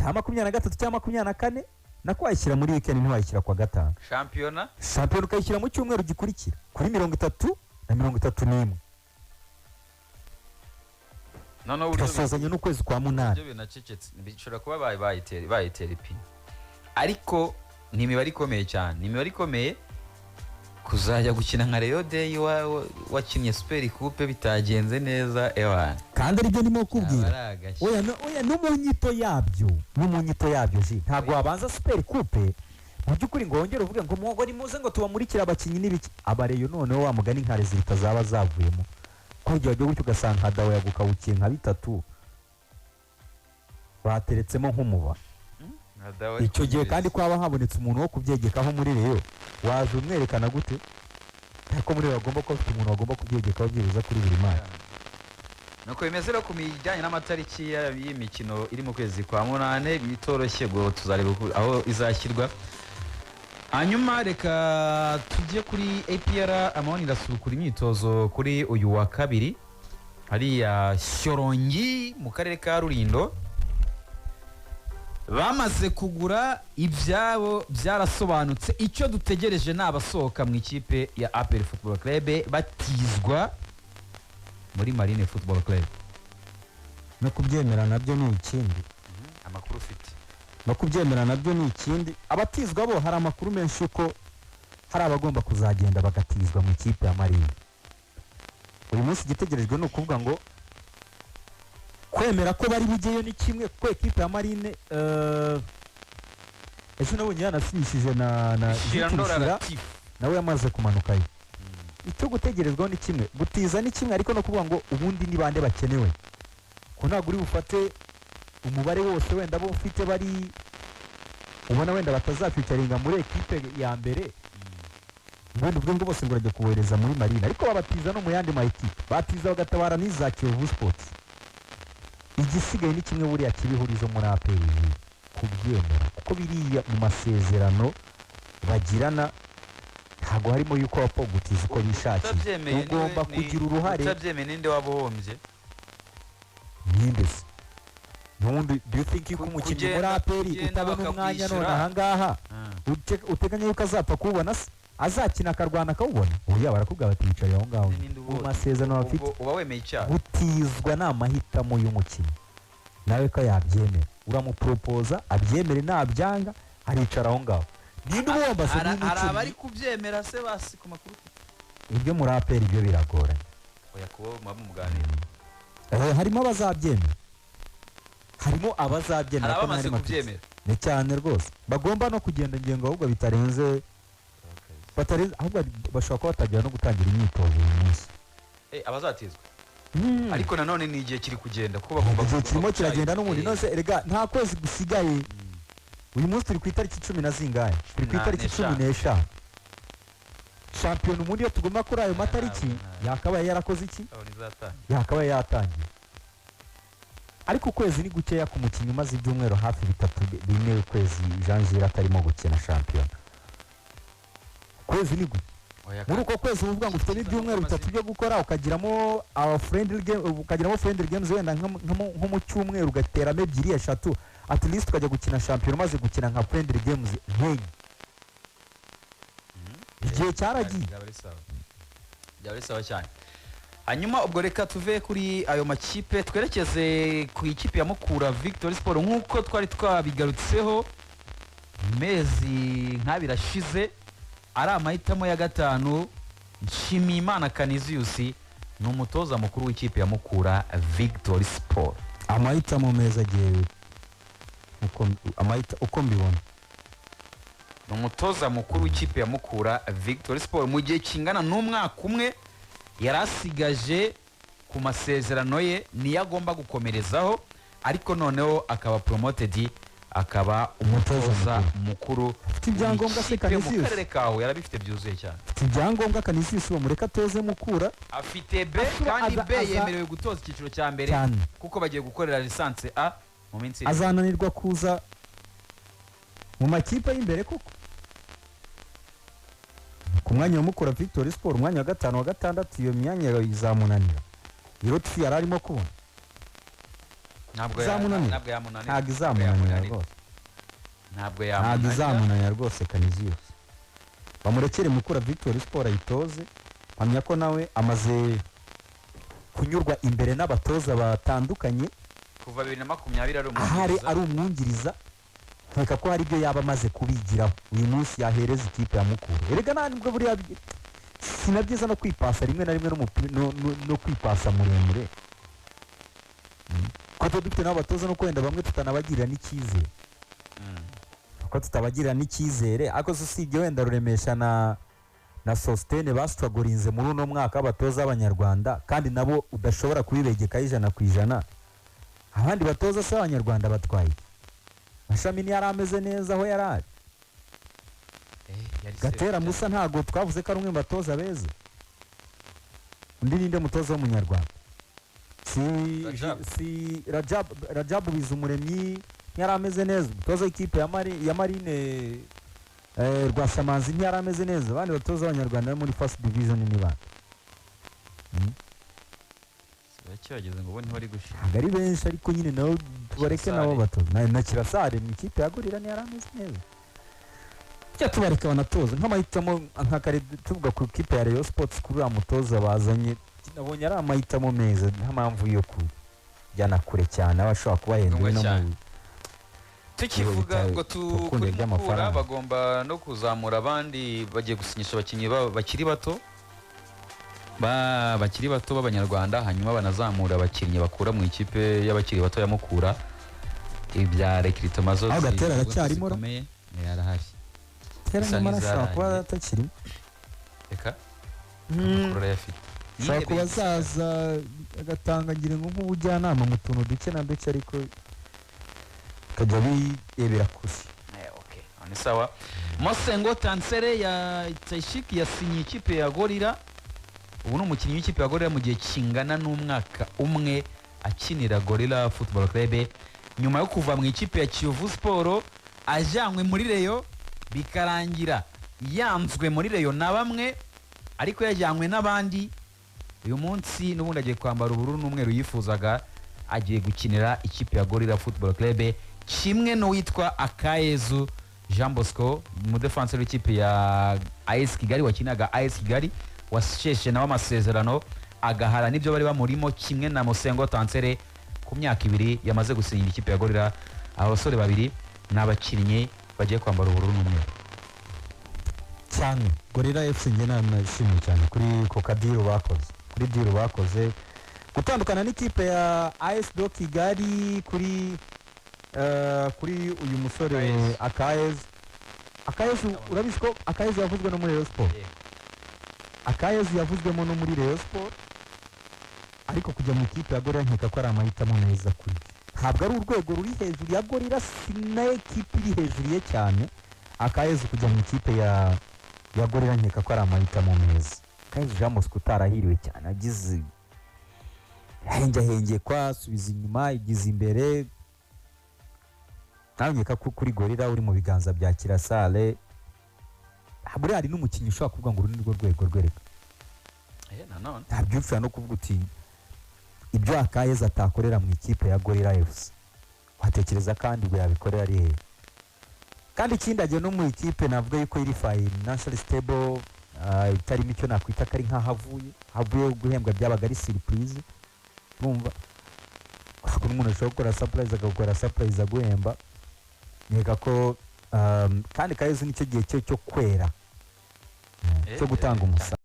cya 23 cya 24 nako wayishyira muri weekend ntiwayishyira kwa gatanu. Shampiyona ukayishyira mu cyumweru gikurikira kuri 30 na 31. none uburyo turasozanya n'ukwezi kwa munani. ibyo binacecetse bishobora kuba bayitera ipine, ariko ni imibare ikomeye cyane, ni imibare ikomeye kuzajya gukina nka Rayon Day wakinnye Super Coupe bitagenze neza ewana, kandi aribyo ndimo kubwira. Oya no mu nyito yabyo ji ntabwo wabanza Super Coupe mu by'ukuri ngo wongere uvuge ngo mwogo ni muze ngo tubamurikira abakinnyi n'ibiki. Abareyo noneho wa mugani nka resulta zaba zavuyemo kujya byo gutyo ugasanga dawe yagukabukiye nka bitatu bateretsemo nk'umuba. Icyo gihe kandi kwaba habonetse umuntu wo kubyegekaho muri Reyo waje umwerekana gute? Ariko muri bagomba ko umuntu bagomba kubyegekaho byibuza kuri buri mara. Nuko bimeze rero ku mijyanye n'amatariki y'imikino iri mu kwezi kwa munane bitoroshye ngo tuzareba aho izashyirwa. Hanyuma reka tujye kuri APR amahoni irasukura imyitozo kuri uyu wa kabiri hariya Shyorongi mu karere ka Rulindo. Bamaze kugura ibyabo byarasobanutse, icyo dutegereje n'abasohoka mu ikipe ya APR Football Club batizwa muri Marine Football Club. No kubyemera nabyo ni ikindi. Amakuru ufite no kubyemera nabyo ni ikindi. Abatizwa bo hari amakuru menshi uko hari abagomba kuzagenda bagatizwa mu ikipe ya Marine. Uyu munsi gitegerejwe no kuvuga ngo kwemera ko bari bugeyo ni kimwe, ko ekipe ya Marine ejo nabonye yanasinyishije na Shira nawe yamaze kumanuka ye. Icyo gutegerezwaho ni kimwe, gutiza ni kimwe, ariko no kuvuga ngo ubundi ni bande bakenewe, ko ntabwo uri bufate umubare wose wenda bo ufite bari ubona wenda batazafitaringa muri ekipe ya mbere ubundi ubwo bose ngo urajya kubohereza muri Marine, ariko babatiza no mu yandi ma ekipe batiza bagatabara n'iza Kiyovu Sports. Igisigaye ni kimwe buriya kibihurizo muri APR kubyemera, kuko biriya mu masezerano bagirana ntabwo harimo yuko wapfa gutiza uko bishakiye, ugomba kugira uruhare. Utabyemeye ninde wabohombye ninde se? Nundi do you think yuko umukinnyi muri APR utabona umwanya none ahangaha uteganya yuko azapfa kubona se? Azakina akarwana akawubona? Oya barakubwira bati yicaye aho ngaho mu masezerano bafite. Uba wemeye icyaha gutizwa n'amahitamo y'umukinnyi, nawe ko yabyemera uramupropoza abyemere nabyanga aricara aho ngaho. Ninde ubomba se n'umukinnyi? Hari abari kubyemera se basi ku makuru ibyo muri APR ibyo biragoranye. Oya kuba muganira harimo abazabyemera, harimo abazabyemera ko nari kubyemera ni cyane rwose. Bagomba no kugenda ngengo ahubwo bitarenze ahubwo bashobora kuba batagira no gutangira imyitozo uyu munsi. Abazatizwa ariko nanone ni igihe kiri kugenda kuko bagomba kirimo kiragenda n'ubundi nose erega nta kwezi gusigaye. Uyu munsi turi ku itariki 10 na zingahe? Turi ku itariki 15. Shampiyona umundi yo tugomba kuri ayo matariki yakabaye yarakoze iki? Yakabaye yatangiye. Ariko ukwezi ni gukeya ku mukinnyi umaze ibyumweru hafi bitatu bine ukwezi Janvier atarimo gukina shampiyona. Kwezi ni gute? Muri uko kwezi uvuga ngo ufite ibyumweru bitatu byo gukora ukagiramo friendly game, ukagiramo friendly games wenda nko mu cyumweru ugateramo ebyiri eshatu, at least ukajya gukina shampiyona maze gukina nka friendly games nk'enye. Igihe cyaragiye byari sawa cyane. Hanyuma ubwo reka tuve kuri ayo makipe twerekeze ku ikipe ya Mukura Victory Sport nk'uko twari twabigarutseho mezi nk'abirashize. Ari amahitamo ya gatanu Nshimiyimana Canisius ni umutoza mukuru w'ikipe ya Mukura Victory Sport. Amahitamo meza giye uko mbibona. Ni umutoza mukuru w'ikipe ya Mukura Victory Sport mu gihe kingana n'umwaka umwe yarasigaje ku masezerano ye niyo agomba gukomerezaho, ariko noneho akaba promoted akaba umutoza mukuru. Ibyangombwa se Canisius mu karere kawe yarabifite byuzuye cyane. Ibyangombwa Canisius uwo mureka toze Mukura afite B kandi B yemerewe gutoza icyiciro cya mbere kuko bagiye gukorera lisanse A mu minsi azananirwa kuza mu makipe y'imbere kuko ku mwanya wa Mukura Victory Sport umwanya wa gatanu wa gatandatu iyo myanya izamunanira. Irotfi yararimo kubona izamunanira ntabwo izamunanira rwose ntabwo izamunanira rwose Canisius bamurekere Mukura Victory Sport ayitoze mpamya ko nawe amaze kunyurwa imbere n'abatoza batandukanye kuva 2020 ari umwungiriza nkeka ko hari ibyo yaba amaze kubigiraho uyu munsi yahereza ikipe ya Mukura erega nta nibwo buriya sinabyiza no kwipasa rimwe na rimwe no kwipasa muremure ko dufite n'abatoza no kwenda bamwe tutanabagirira n'icyizere ko tutabagirira n'icyizere ariko usibye wenda Ruremesha na Sostene bastragorinze muri uno mwaka abatoza b'Abanyarwanda kandi nabo udashobora kubibegeka 100%. Abandi batoza se Abanyarwanda batwaye Mashami ni yarameze neza aho yarari Gatera Musa ntago twavuze ko ari umwe batoza beza undi ninde mutoza w'Umunyarwanda si Rajab Bizumuremyi yarameze neza mutoza ikipe ya Marine Rwasamanzi ntiyarameze neza abandi batoza Abanyarwanda muri first division ni bande cyageze ngo bone bari gushira ari benshi ariko nyine nabo tubareke nabo batoza na Kirasare mu ikipe yagurira ni yarameze neza cyo tubareke banatoza nk'amahitamo nka kare tuvuga ku ikipe ya Rayon Sports kuri amutoza bazanye nabonye ari amahitamo meza nta mpamvu yo kujyana kure cyane abashobora kuba yenduwe no mu tukivuga ngo tukura bagomba no kuzamura abandi bagiye gusinyisha abakinnyi bakiri bato b'Abanyarwanda hanyuma banazamura abakinnyi bakura mu ikipe y'abakiri bato ya Mukura ibya recruitment zo Gatera aracyarimo yarahari Tera n'amara kwa atakiri reka Mukura yafite shaka kubazaza agatanga ngire ngo nk'ubujyanama mu tuntu duke na duke ariko kajya biyebera kusi okay ni sawa Mosengo Tansere ya Taishik yasinye ikipe ya Gorira ubu ni umukinnyi w'ikipe ya Gorira mu gihe kingana n'umwaka umwe akinira Gorira Football Club nyuma yo kuva mu ikipe ya Kiyovu Sport ajanywe muri Rayon bikarangira yanzwe muri Rayon na bamwe ariko yajyanywe n'abandi uyu munsi n'ubundi agiye kwambara ubururu n'umweru yifuzaga agiye gukinira ikipe ya Gorira Football Club kimwe no witwa Akayezu Jean Bosco mu defense w'ikipe ya AS Kigali wakinaga AS Kigali washeshe nawe amasezerano agahara nibyo bari bamurimo kimwe na Mosengo Tansere ku myaka 2 yamaze gusinyira ikipe ya Gorira abasore babiri n'abakinnyi bagiye kwambara ubururu n'umweru cyane Gorira FC ngena nashimye cyane kuri kokadiro bakoze gutandukana n'ikipe ya AS do Kigali kuri uyu musore Akayezu urabizi ko Akayezu yavuzwe no muri Rayon Sport Akayezu yavuzwemo no muri Rayon Sport ariko kujya mu ikipe ya Gorira nkeka ko ari amahitamo meza kuri ntabwo ari urwego ruri hejuru ya Gorira sinaye ikipe iri hejuru ye cyane Akayezu kujya mu ikipe ya Gorira nkeka ko ari amahitamo meza Akayezu Jean Bosco utarahiriwe cyane agize henge kwa subiza inyuma igize imbere nkeka ko kuri Gorira uri mu biganza bya Kirasare buriya hari n'umukinnyi ushobora kuvuga ngo uru ni rwo rwego rwereka ntabyo ushobora no kuvuga uti ibyo Akayezu atakorera mu ikipe ya Gorira FC watekereza kandi ngo yabikorera ari hehe kandi ikindi agiye no mu ikipe navuga yuko iri financial stable itarimo icyo nakwita kari havuye guhembwa byabaga ari surprise urumva ko umuntu ashobora gukora surprise agakora surprise aguhemba nkeka ko kandi Akayezu nicyo gihe cyo kwera cyo gutanga umusaruro